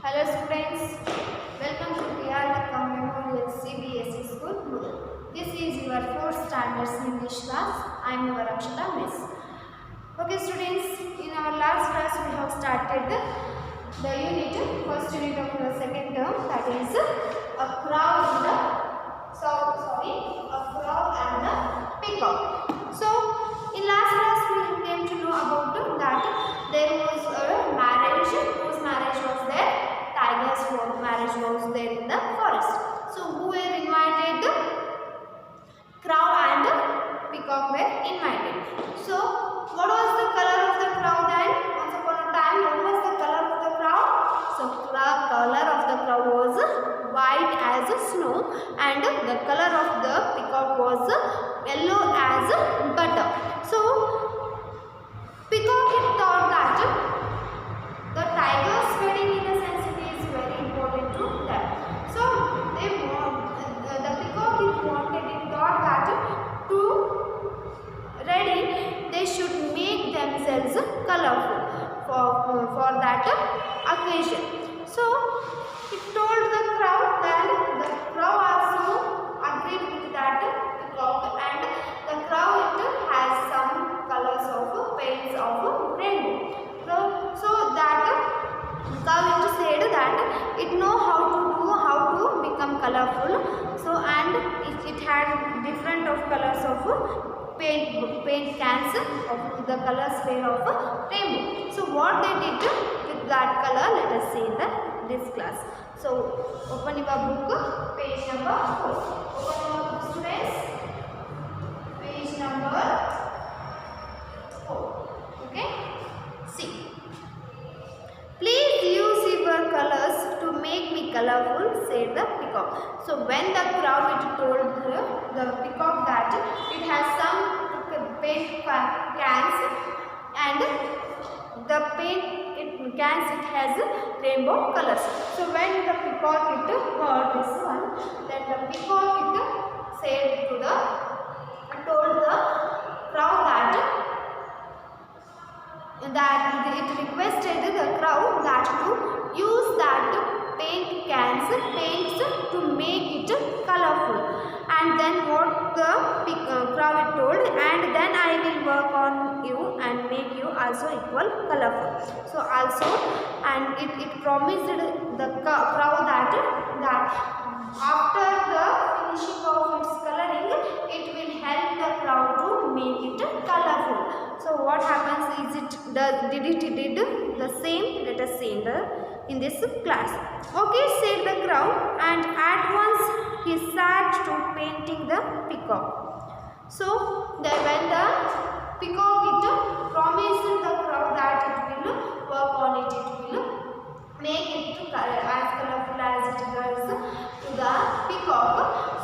Hello students, welcome to PR Memorial CBSE School. This is your 4th standard English class. I am your Akshata Miss. Okay students, in our last class we have started the unit, first unit of the second term, that is a crow and the peacock. So in last class we came to know about that there was a marriage, whose marriage was there? Tiger's marriage was there in the forest. So who were invited? Crow and peacock were invited. So what was the color of the crow then? Once upon a time, what was the color of the crow? So the color of the crow was white as snow and the color of the peacock was yellow as butter. So peacock thought that the tiger's wedding, in a sense, it is very important to them. So the peacock thought that to ready they should make themselves colorful for that occasion. So he told the crow, then the crow also agreed with that peacock, and the crow has some colors of paints of rainbow. So that cow said that it know how to become colorful. So and it had different of colors of paint cans of the colors were of rainbow. So what they did with that color, let us see in this class. So open your book, page number 4. Open your book, students. Page number 4. Okay. See. Please use your colors to make me colorful, said the peacock. So when the crow told the peacock that it has some paint cans and the paint cans it has rainbow colors. So when the peacock heard this one, then the peacock said told the crow that it requested the crow that to use that paints to make it colorful. And then what the crow told, and then I will work on you and make you also equal colorful. So also, and it promised the crow that after the finishing of its coloring, it will help the crow to make it colorful. So what happens is did the same? Let us see in this class. Okay, said the crow, and at once he sat to painting the peacock. So when the peacock promised the crow that it will work on it, it will make it to as colorful as it does to the peacock.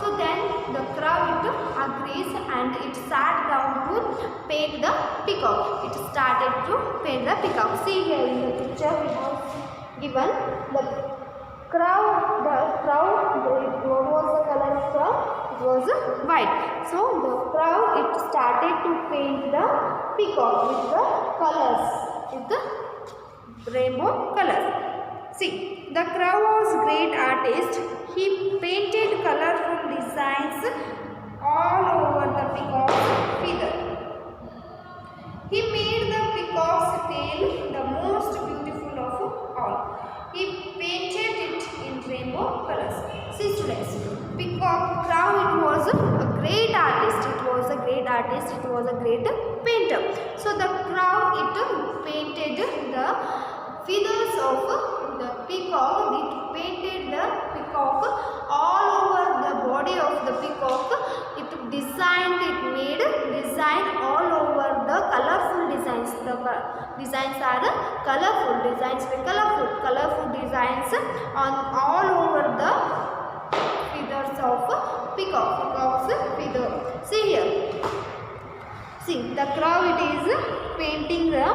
So then the crow agrees and it sat down to paint the peacock. It started to paint the peacock. See here in the picture we have given the crow. What was the color of crow? It was white. So the crow started to paint the peacock with the colors, with the rainbow colors. See, the crow was great artist. He painted colorful designs all over the peacock's feather. He made the peacock's tail the most beautiful of all. He painted it in rainbow colors. See students, peacock crow, it was a great artist. It was a great artist. It was a great painter. So the crow, it painted the feathers of the peacock. It painted the peacock all over the body of the peacock. It designed, it made design all over the colorful designs. The designs are colorful designs, colorful designs on all over the feathers of peacock's feather. See here. See, the crow, it is painting the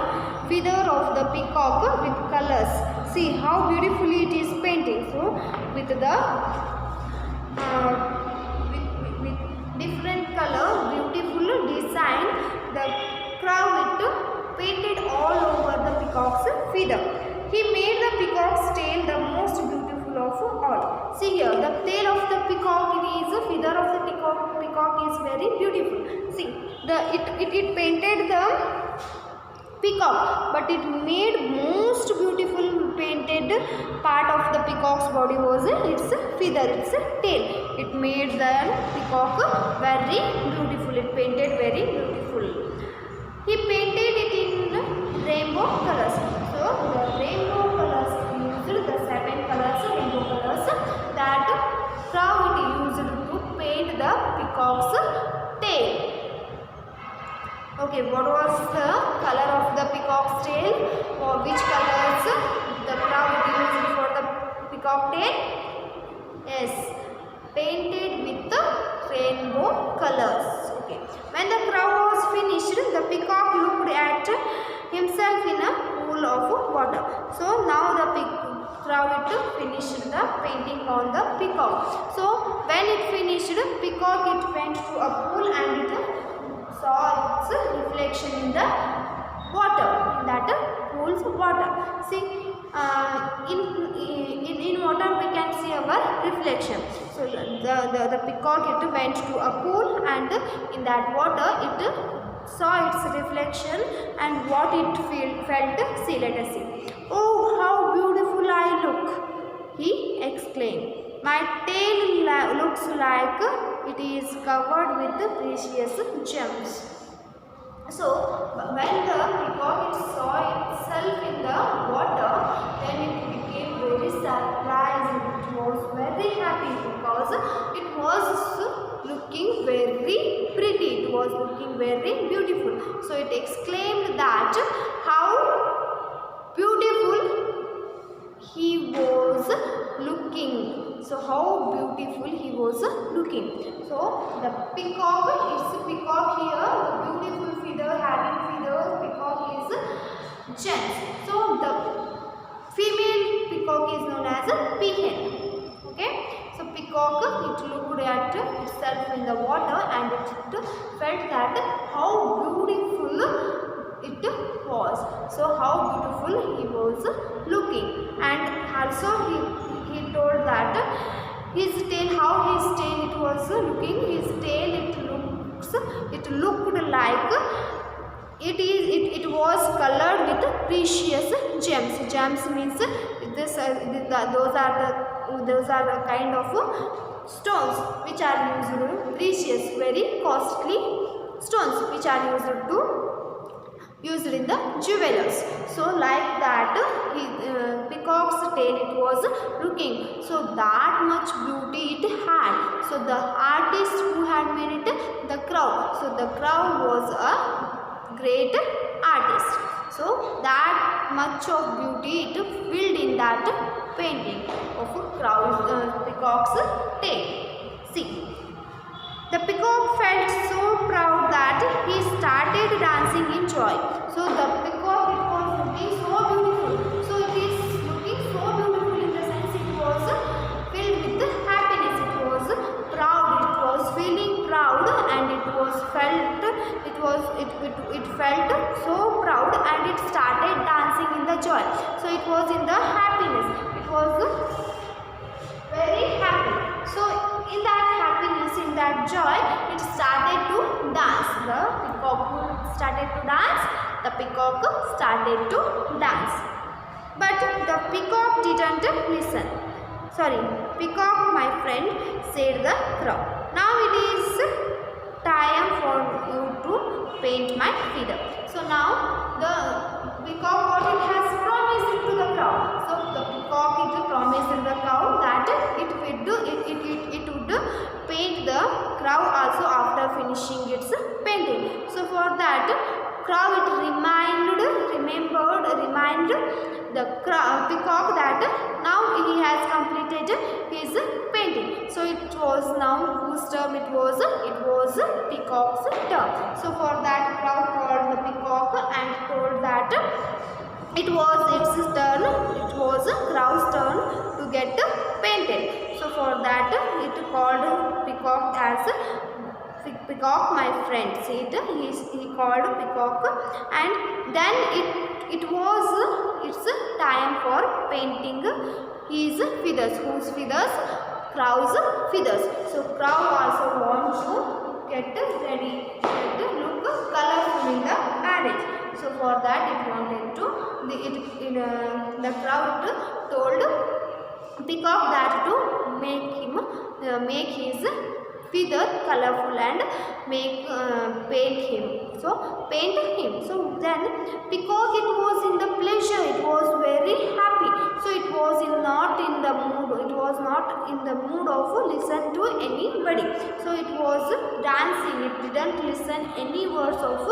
feather of the peacock with colors. See how beautifully it is painting. So with the with different color, beautiful design, the crow it painted all over the peacock's feather. He made the peacock's tail the most See here, the tail of the peacock, it is a feather of the peacock is very beautiful. See, it painted the peacock, but it made most beautiful painted part of the peacock's body was its feather, its tail. It made the peacock very beautiful. It painted very beautiful. He painted it in rainbow colors. So the rainbow colors used, the 7 colors, rainbow colors that Crow it used to paint the peacock's tail. Okay, what was the color of the peacock's tail? Or which colors the Crow used for the peacock tail? Yes, painted with the rainbow colors. Okay. When the Crow was finished, the peacock looked at himself in a pool of water. So now the Crow finished the painting on the peacock. So when it finished, peacock it went to a pool and it saw its reflection in the water, in that pool's water. See, in water we can see our reflection. So the peacock it went to a pool and in that water it saw its reflection and what it felt. See, let us see. Oh, how beautiful I look, he exclaimed. My tail looks like it is covered with precious gems. So, when the peacock saw itself in the water, then it became very surprised. It was very happy because it was looking very pretty. It was looking very beautiful. So, it exclaimed that how beautiful he was looking. So how beautiful he was looking. So the peacock is peacock here. The beautiful feather, having feathers, peacock is gems. So the female peacock is known as a peahen. Okay. So peacock it looked at itself in the water and it felt that how beautiful it was. So how beautiful he was looking, and also he told that his tail, how his tail it was looking. His tail it looked like it was colored with precious gems. Gems means those are the kind of stones which are used, precious, very costly stones which are used in the jewelers. So like that peacock's tail it was looking. So that much beauty it had. So the artist who had made it, the Crow. So the Crow was a great artist. So that much of beauty it filled in that painting of peacock's tail. See. The peacock felt so proud that he started dancing in joy. So the peacock it was looking so beautiful. So it is looking so beautiful in the sense it was filled with happiness. It was proud. It was feeling proud and it felt so proud and it started dancing in the joy. So it was in the happiness. It was very happy. So in that happiness, in that joy, it started to dance. The peacock started to dance. The peacock started to dance. But the peacock didn't listen. Sorry, peacock, my friend, said the Crow. Now it is time for you to paint my feather. So now the peacock what it has promised to the Crow. So the peacock it promised the Crow that it would paint the Crow also after finishing its painting. So for that Crow it reminded the peacock that now he has completed his painting. So it was now whose turn it was? It was peacock's turn. So for that Crow called the peacock and told that it was its turn. It was Crow's turn to get painted. So for that it called peacock as peacock, my friend. See it, he called peacock, and then it was its time I am for painting his feathers. Whose feathers? Crow's feathers. So crow also wants to get ready, look colorful in the marriage. So for that it wanted to, the crowd told peacock that to make his feather colorful and paint him. So then peacock, it was in the pleasure, it was very happy. So it was not in the mood of listen to anybody. So it was dancing, it didn't listen any words of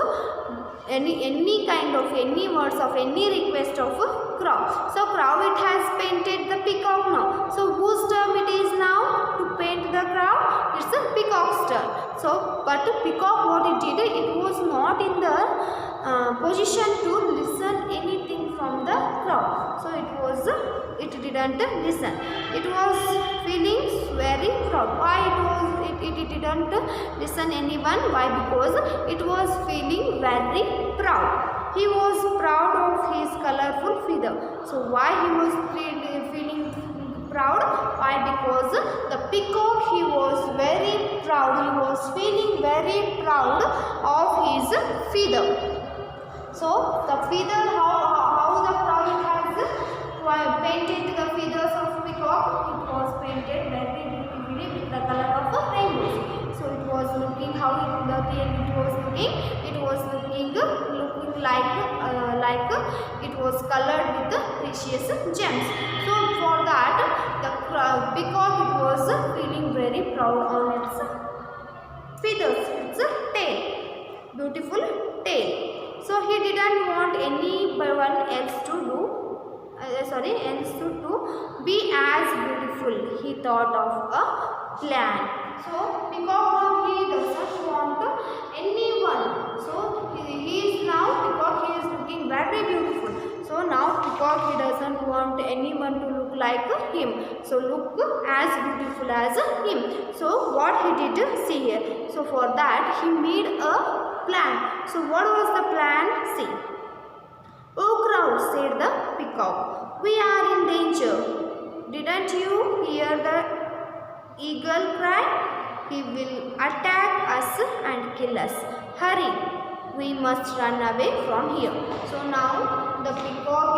any words of any request of crow. So crow, it has painted the peacock now. So whose turn it is now to paint the crow? It's the peacock's turn. So but peacock, what it did, it was not in the position to listen anything from the crow. So it didn't listen. It was feeling very proud. Why it didn't listen anyone? Why? Because it was feeling very proud. He was proud of his colorful feather. So why he was feeling proud? Why? Because the peacock, he was very proud. He was feeling very proud of his feather. So the feather, how the crow has painted the feathers of peacock? It was painted very beautifully with the color of a rainbow. So it was looking, how the tail it was looking like it was colored with the precious gems. So for that the peacock, it was feeling very proud on its feathers, its tail, beautiful tail. So he didn't want anyone else to be as beautiful. He thought of a plan. So peacock, he doesn't want anyone. So he is looking very beautiful. So now peacock, he doesn't want anyone to look like him. So look as beautiful as him. So what he did, see here. So for that he made a plan. So what was the plan? See. "Oh crow," said the peacock, "we are in danger. Didn't you hear the eagle cry? He will attack us and kill us. Hurry, we must run away from here." So now the peacock,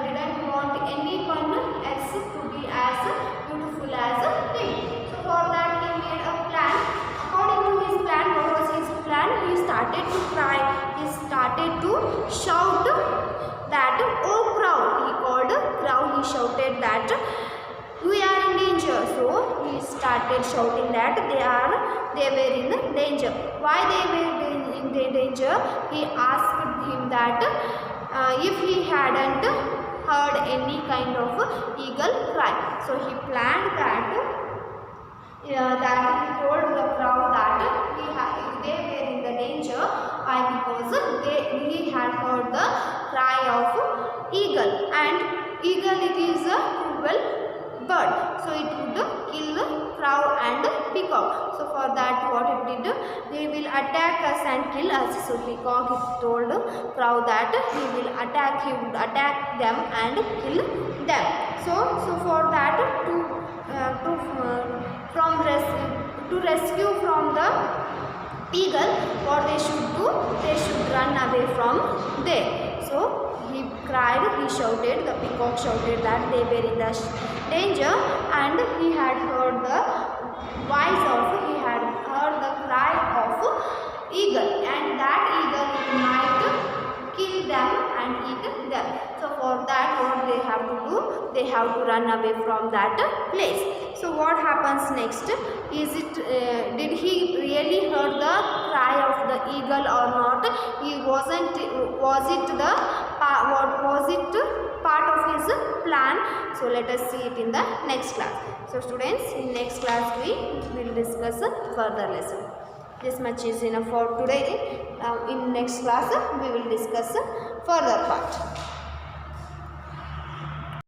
didn't want anyone else to be as beautiful as him. So for that he made a plan. According to his plan, what was his plan? He started to cry. He started to shout that, "Oh crow!" He called crow. He shouted that we are in danger. So he started shouting that they were in danger. Why they were in danger? He asked him that if he hadn't heard any kind of eagle cry. So he planned that he told the crow that they were in the danger. Why? Because he had heard the cry of eagle, and eagle, it is a cruel bird. So it would kill crow and peacock. So for that what it did, they will attack us and kill us. So peacock told crow that he would attack them and kill them. So for that to rescue from the eagle, what they should do, they should run away from there. So he cried, he shouted, the peacock shouted that they were in the danger, and he had heard the he had heard the cry of eagle, and that eagle, it might kill them and eat them. So for that what they have to do, they have to run away from that place. So what happens next? Did he really heard the cry of the eagle or not? Was it part of his plan? So let us see it in the next class. So students, in next class we will discuss further lesson. This much is enough for today. In next class we will discuss further part.